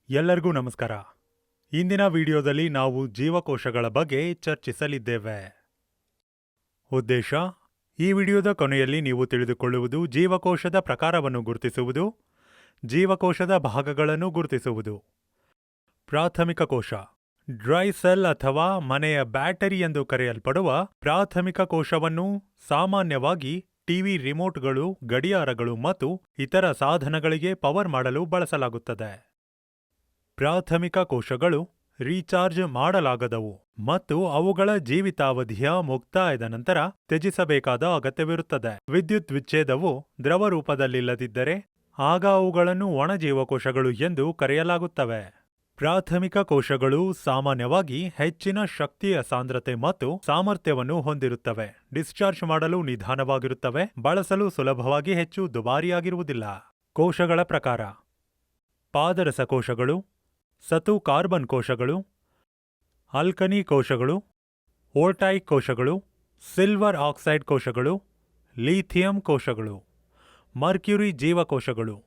ಎಲ್ಲರಿಗೂ ನಮಸ್ಕಾರ. ಇಂದಿನ ವಿಡಿಯೋದಲ್ಲಿ ನಾವು ಜೀವಕೋಶಗಳ ಬಗ್ಗೆ ಚರ್ಚಿಸಲಿದ್ದೇವೆ. ಉದ್ದೇಶ: ಈ ವಿಡಿಯೋದ ಕೊನೆಯಲ್ಲಿ ನೀವು ತಿಳಿದುಕೊಳ್ಳುವುದು ಜೀವಕೋಶದ ಪ್ರಕಾರವನ್ನು ಗುರುತಿಸುವುದು, ಜೀವಕೋಶದ ಭಾಗಗಳನ್ನು ಗುರುತಿಸುವುದು. ಪ್ರಾಥಮಿಕ ಕೋಶ ಡ್ರೈ ಸೆಲ್ ಅಥವಾ ಮನೆಯ ಬ್ಯಾಟರಿ ಎಂದು ಕರೆಯಲ್ಪಡುವ ಪ್ರಾಥಮಿಕ ಕೋಶವನ್ನು ಸಾಮಾನ್ಯವಾಗಿ ಟಿವಿ ರಿಮೋಟ್ಗಳು, ಗಡಿಯಾರಗಳು ಮತ್ತು ಇತರ ಸಾಧನಗಳಿಗೆ ಪವರ್ ಮಾಡಲು ಬಳಸಲಾಗುತ್ತದೆ. ಪ್ರಾಥಮಿಕ ಕೋಶಗಳು ರೀಚಾರ್ಜ್ ಮಾಡಲಾಗದವು ಮತ್ತು ಅವುಗಳ ಜೀವಿತಾವಧಿಯ ಮುಕ್ತಾಯದ ನಂತರ ತ್ಯಜಿಸಬೇಕಾದ ಅಗತ್ಯವಿರುತ್ತದೆ. ವಿದ್ಯುತ್ ವಿಚ್ಛೇದವು ದ್ರವ ರೂಪದಲ್ಲಿಲ್ಲದಿದ್ದರೆ ಆಗ ಅವುಗಳನ್ನು ಒಣಜೀವಕೋಶಗಳು ಎಂದು ಕರೆಯಲಾಗುತ್ತವೆ. ಪ್ರಾಥಮಿಕ ಕೋಶಗಳು ಸಾಮಾನ್ಯವಾಗಿ ಹೆಚ್ಚಿನ ಶಕ್ತಿಯ ಸಾಂದ್ರತೆ ಮತ್ತು ಸಾಮರ್ಥ್ಯವನ್ನು ಹೊಂದಿರುತ್ತವೆ, ಡಿಸ್ಚಾರ್ಜ್ ಮಾಡಲು ನಿಧಾನವಾಗಿರುತ್ತವೆ, ಬಳಸಲು ಸುಲಭವಾಗಿ ಹೆಚ್ಚು ದುಬಾರಿಯಾಗಿರುವುದಿಲ್ಲ. ಕೋಶಗಳ ಪ್ರಕಾರ: ಪಾದರಸ ಕೋಶಗಳು, ಸತು ಕಾರ್ಬನ್ ಕೋಶಗಳು, ಆಲ್ಕನಿ ಕೋಶಗಳು, ವೋಲ್ಟಾಯಿಕ್ ಕೋಶಗಳು, ಸಿಲ್ವರ್ ಆಕ್ಸೈಡ್ ಕೋಶಗಳು, ಲಿಥಿಯಂ ಕೋಶಗಳು. ಮರ್ಕ್ಯುರಿ ಜೀವಕೋಶಗಳು: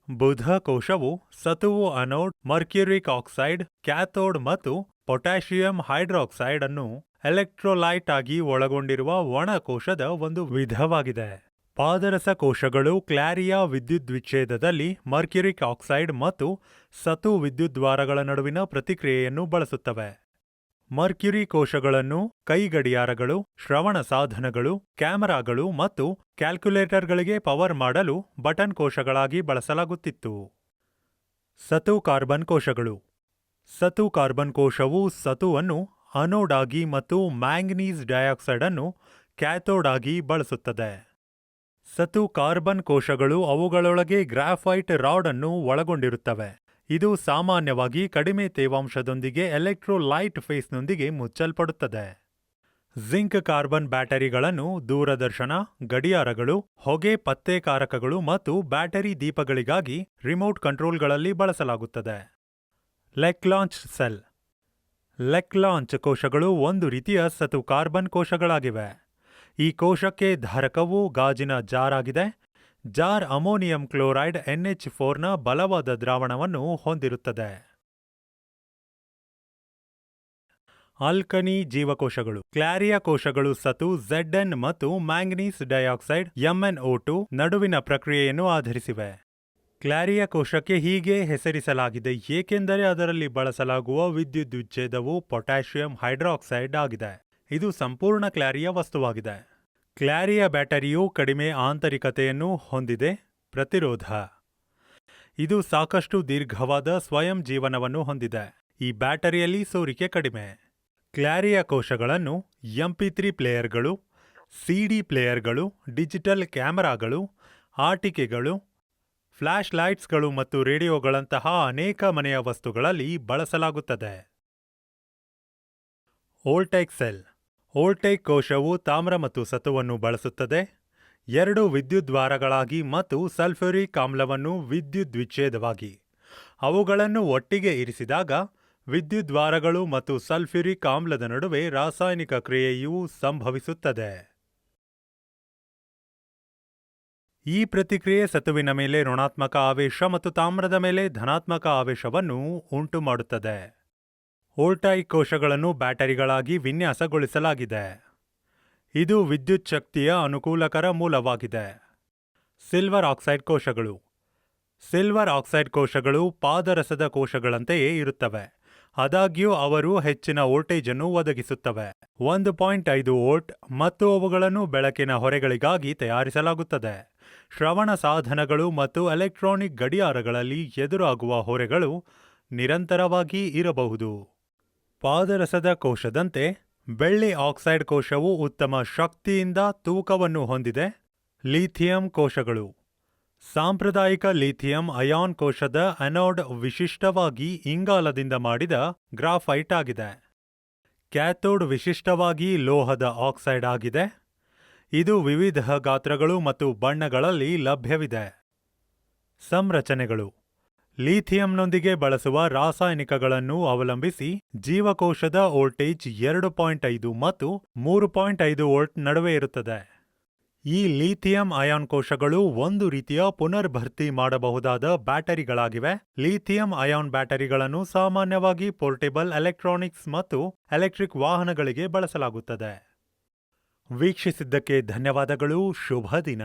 ಬುಧ ಕೋಶವು ಸತುವು ಅನೋಡ್, ಮರ್ಕ್ಯುರಿಕ್ ಆಕ್ಸೈಡ್ ಕ್ಯಾಥೋಡ್ ಮತ್ತು ಪೊಟ್ಯಾಷಿಯಂ ಹೈಡ್ರಾಕ್ಸೈಡ್ ಅನ್ನು ಎಲೆಕ್ಟ್ರೋಲೈಟ್ ಆಗಿ ಒಳಗೊಂಡಿರುವ ಒಣ ಕೋಶದ ಒಂದು ವಿಧವಾಗಿದೆ. ಪಾದರಸ ಕೋಶಗಳು ಕ್ಲಾರಿಯಾ ವಿದ್ಯುದ್ವಿಚ್ಛೇದದಲ್ಲಿ ಮರ್ಕ್ಯುರಿಕ್ ಆಕ್ಸೈಡ್ ಮತ್ತು ಸತು ವಿದ್ಯುದ್ವಾರಗಳ ನಡುವಿನ ಪ್ರತಿಕ್ರಿಯೆಯನ್ನು ಬಳಸುತ್ತವೆ. ಮರ್ಕ್ಯುರಿ ಕೋಶಗಳನ್ನು ಕೈಗಡಿಯಾರಗಳು, ಶ್ರವಣ ಸಾಧನಗಳು, ಕ್ಯಾಮೆರಾಗಳು ಮತ್ತು ಕ್ಯಾಲ್ಕುಲೇಟರ್ಗಳಿಗೆ ಪವರ್ ಮಾಡಲು ಬಟನ್ ಕೋಶಗಳಾಗಿ ಬಳಸಲಾಗುತ್ತಿತ್ತು. ಸತು ಕಾರ್ಬನ್ ಕೋಶಗಳು: ಸತು ಕಾರ್ಬನ್ ಕೋಶವು ಸತುವನ್ನು ಅನೋಡ್ ಆಗಿ ಮತ್ತು ಮ್ಯಾಂಗನೀಸ್ ಡೈಆಕ್ಸೈಡ್ ಅನ್ನು ಕ್ಯಾಥೋಡ್ ಆಗಿ ಬಳಸುತ್ತದೆ. ಸತು ಕಾರ್ಬನ್ ಕೋಶಗಳು ಅವುಗಳೊಳಗೆ ಗ್ರಾಫೈಟ್ ರಾಡ್ ಅನ್ನು ಒಳಗೊಂಡಿರುತ್ತವೆ. ಇದು ಸಾಮಾನ್ಯವಾಗಿ ಕಡಿಮೆ ತೇವಾಂಶದೊಂದಿಗೆ ಎಲೆಕ್ಟ್ರೋಲೈಟ್ ಫೇಸ್ನೊಂದಿಗೆ ಮುಚ್ಚಲ್ಪಡುತ್ತದೆ. ಜಿಂಕ್ ಕಾರ್ಬನ್ ಬ್ಯಾಟರಿಗಳನ್ನು ದೂರದರ್ಶನ, ಗಡಿಯಾರಗಳು, ಹೊಗೆ ಪತ್ತೆಕಾರಕಗಳು ಮತ್ತು ಬ್ಯಾಟರಿ ದೀಪಗಳಿಗಾಗಿ ರಿಮೋಟ್ ಕಂಟ್ರೋಲ್ಗಳಲ್ಲಿ ಬಳಸಲಾಗುತ್ತದೆ. ಲೆಕ್ಲಾಂಚ್ ಸೆಲ್: ಲೆಕ್ಲಾಂಚ್ ಕೋಶಗಳು ಒಂದು ರೀತಿಯ ಸತು ಕಾರ್ಬನ್ ಕೋಶಗಳಾಗಿವೆ. ಈ ಕೋಶಕ್ಕೆ ಧಾರಕವು ಗಾಜಿನ ಜಾರ್ ಆಗಿದೆ. ಜಾರ್ ಅಮೋನಿಯಂ ಕ್ಲೋರೈಡ್ NH4ನ ಬಲವಾದ ದ್ರಾವಣವನ್ನು ಹೊಂದಿರುತ್ತದೆ. ಆಲ್ಕನಿ ಜೀವಕೋಶಗಳು: ಕ್ಲಾರಿಯಾ ಕೋಶಗಳು ಸತು Zn ಮತ್ತು ಮ್ಯಾಂಗನೀಸ್ ಡೈಆಕ್ಸೈಡ್ MnO2 ನಡುವಿನ ಪ್ರಕ್ರಿಯೆಯನ್ನು ಆಧರಿಸಿವೆ. ಕ್ಲಾರಿಯಾ ಕೋಶಕ್ಕೆ ಹೀಗೆ ಹೆಸರಿಸಲಾಗಿದೆ ಏಕೆಂದರೆ ಅದರಲ್ಲಿ ಬಳಸಲಾಗುವ ವಿದ್ಯುದ್ವಿಚ್ಛೇದವು ಪೊಟ್ಯಾಷಿಯಂ ಹೈಡ್ರಾಕ್ಸೈಡ್ ಆಗಿದೆ. ಇದು ಸಂಪೂರ್ಣ ಕ್ಲಾರಿಯಾ ವಸ್ತುವಾಗಿದೆ. ಕ್ಲಾರಿಯಾ ಬ್ಯಾಟರಿಯು ಕಡಿಮೆ ಆಂತರಿಕತೆಯನ್ನು ಹೊಂದಿದೆ. ಪ್ರತಿರೋಧ: ಇದು ಸಾಕಷ್ಟು ದೀರ್ಘವಾದ ಸ್ವಯಂ ಜೀವನವನ್ನು ಹೊಂದಿದೆ. ಈ ಬ್ಯಾಟರಿಯಲ್ಲಿ ಸೋರಿಕೆ ಕಡಿಮೆ. ಕ್ಲಾರಿಯಾ ಕೋಶಗಳನ್ನು MP3 ಪ್ಲೇಯರ್ಗಳು, CD ಪ್ಲೇಯರ್ಗಳು, ಡಿಜಿಟಲ್ ಕ್ಯಾಮೆರಾಗಳು, ಆಟಿಕೆಗಳು, ಫ್ಲಾಶ್ ಲೈಟ್ಸ್ಗಳು ಮತ್ತು ರೇಡಿಯೋಗಳಂತಹ ಅನೇಕ ಮನೆಯ ವಸ್ತುಗಳಲ್ಲಿ ಬಳಸಲಾಗುತ್ತದೆ. ವೋಲ್ಟೈಕ್ ಸೆಲ್: ವೋಲ್ಟೈಕ್ ಕೋಶವು ತಾಮ್ರ ಮತ್ತು ಸತುವನ್ನು ಬಳಸುತ್ತದೆ, ಎರಡು ವಿದ್ಯುದ್ವಾರಗಳಾಗಿ ಮತ್ತು ಸಲ್ಫ್ಯೂರಿಕ್ ಆಮ್ಲವನ್ನು ವಿದ್ಯುದ್ವಿಚ್ಛೇದವಾಗಿ. ಅವುಗಳನ್ನು ಒಟ್ಟಿಗೆ ಇರಿಸಿದಾಗ ವಿದ್ಯುದ್ವಾರಗಳು ಮತ್ತು ಸಲ್ಫ್ಯೂರಿಕ್ ಆಮ್ಲದ ನಡುವೆ ರಾಸಾಯನಿಕ ಕ್ರಿಯೆಯು ಸಂಭವಿಸುತ್ತದೆ. ಈ ಪ್ರತಿಕ್ರಿಯೆ ಸತುವಿನ ಮೇಲೆ ಋಣಾತ್ಮಕ ಆವೇಶ ಮತ್ತು ತಾಮ್ರದ ಮೇಲೆ ಧನಾತ್ಮಕ ಆವೇಶವನ್ನು ಉಂಟುಮಾಡುತ್ತದೆ. ವೋಲ್ಟಾಯಿಕ್ ಕೋಶಗಳನ್ನು ಬ್ಯಾಟರಿಗಳಾಗಿ ವಿನ್ಯಾಸಗೊಳಿಸಲಾಗಿದೆ. ಇದು ವಿದ್ಯುತ್ ಶಕ್ತಿಯ ಅನುಕೂಲಕರ ಮೂಲವಾಗಿದೆ. ಸಿಲ್ವರ್ ಆಕ್ಸೈಡ್ ಕೋಶಗಳು: ಸಿಲ್ವರ್ ಆಕ್ಸೈಡ್ ಕೋಶಗಳು ಪಾದರಸದ ಕೋಶಗಳಂತೆಯೇ ಇರುತ್ತವೆ, ಆದಾಗ್ಯೂ ಅವರು ಹೆಚ್ಚಿನ ವೋಲ್ಟೇಜ್ ಅನ್ನು ಒದಗಿಸುತ್ತವೆ. 1.5 ವೋಲ್ಟ್ ಮತ್ತು ಅವುಗಳನ್ನು ಬೆಳಕಿನ ಹೊರೆಗಳಿಗಾಗಿ ತಯಾರಿಸಲಾಗುತ್ತದೆ. ಶ್ರವಣ ಸಾಧನಗಳು ಮತ್ತು ಎಲೆಕ್ಟ್ರಾನಿಕ್ ಗಡಿಯಾರಗಳಲ್ಲಿ ಎದುರಾಗುವ ಹೊರೆಗಳು ನಿರಂತರವಾಗಿ ಇರಬಹುದು. ಪಾದರಸದ ಕೋಶದಂತೆ ಬೆಳ್ಳಿ ಆಕ್ಸೈಡ್ ಕೋಶವು ಉತ್ತಮ ಶಕ್ತಿಯಿಂದ ತೂಕವನ್ನು ಹೊಂದಿದೆ. ಲಿಥಿಯಂ ಕೋಶಗಳು: ಸಾಂಪ್ರದಾಯಿಕ ಲಿಥಿಯಂ ಅಯಾನ್ ಕೋಶದ ಅನೋಡ್ ವಿಶಿಷ್ಟವಾಗಿ ಇಂಗಾಲದಿಂದ ಮಾಡಿದ ಗ್ರಾಫೈಟ್ ಆಗಿದೆ. ಕ್ಯಾಥೋಡ್ ವಿಶಿಷ್ಟವಾಗಿ ಲೋಹದ ಆಕ್ಸೈಡ್ ಆಗಿದೆ. ಇದು ವಿವಿಧ ಗಾತ್ರಗಳು ಮತ್ತು ಬಣ್ಣಗಳಲ್ಲಿ ಲಭ್ಯವಿದೆ. ಸಂರಚನೆಗಳು: ಲಿಥಿಯಂನೊಂದಿಗೆ ಬಳಸುವ ರಾಸಾಯನಿಕಗಳನ್ನು ಅವಲಂಬಿಸಿ ಜೀವಕೋಶದ ವೋಲ್ಟೇಜ್ 2.5 ಮತ್ತು 3.5 ವೋಲ್ಟ್ ನಡುವೆ ಇರುತ್ತದೆ. ಈ ಲಿಥಿಯಂ ಅಯಾನ್ ಕೋಶಗಳು ಒಂದು ರೀತಿಯ ಪುನರ್ಭರ್ತಿ ಮಾಡಬಹುದಾದ ಬ್ಯಾಟರಿಗಳಾಗಿವೆ. ಲಿಥಿಯಂ ಅಯಾನ್ ಬ್ಯಾಟರಿಗಳನ್ನು ಸಾಮಾನ್ಯವಾಗಿ ಪೋರ್ಟೇಬಲ್ ಎಲೆಕ್ಟ್ರಾನಿಕ್ಸ್ ಮತ್ತು ಎಲೆಕ್ಟ್ರಿಕ್ ವಾಹನಗಳಿಗೆ ಬಳಸಲಾಗುತ್ತದೆ. ವೀಕ್ಷಿಸಿದ್ದಕ್ಕೆ ಧನ್ಯವಾದಗಳು. ಶುಭ ದಿನ.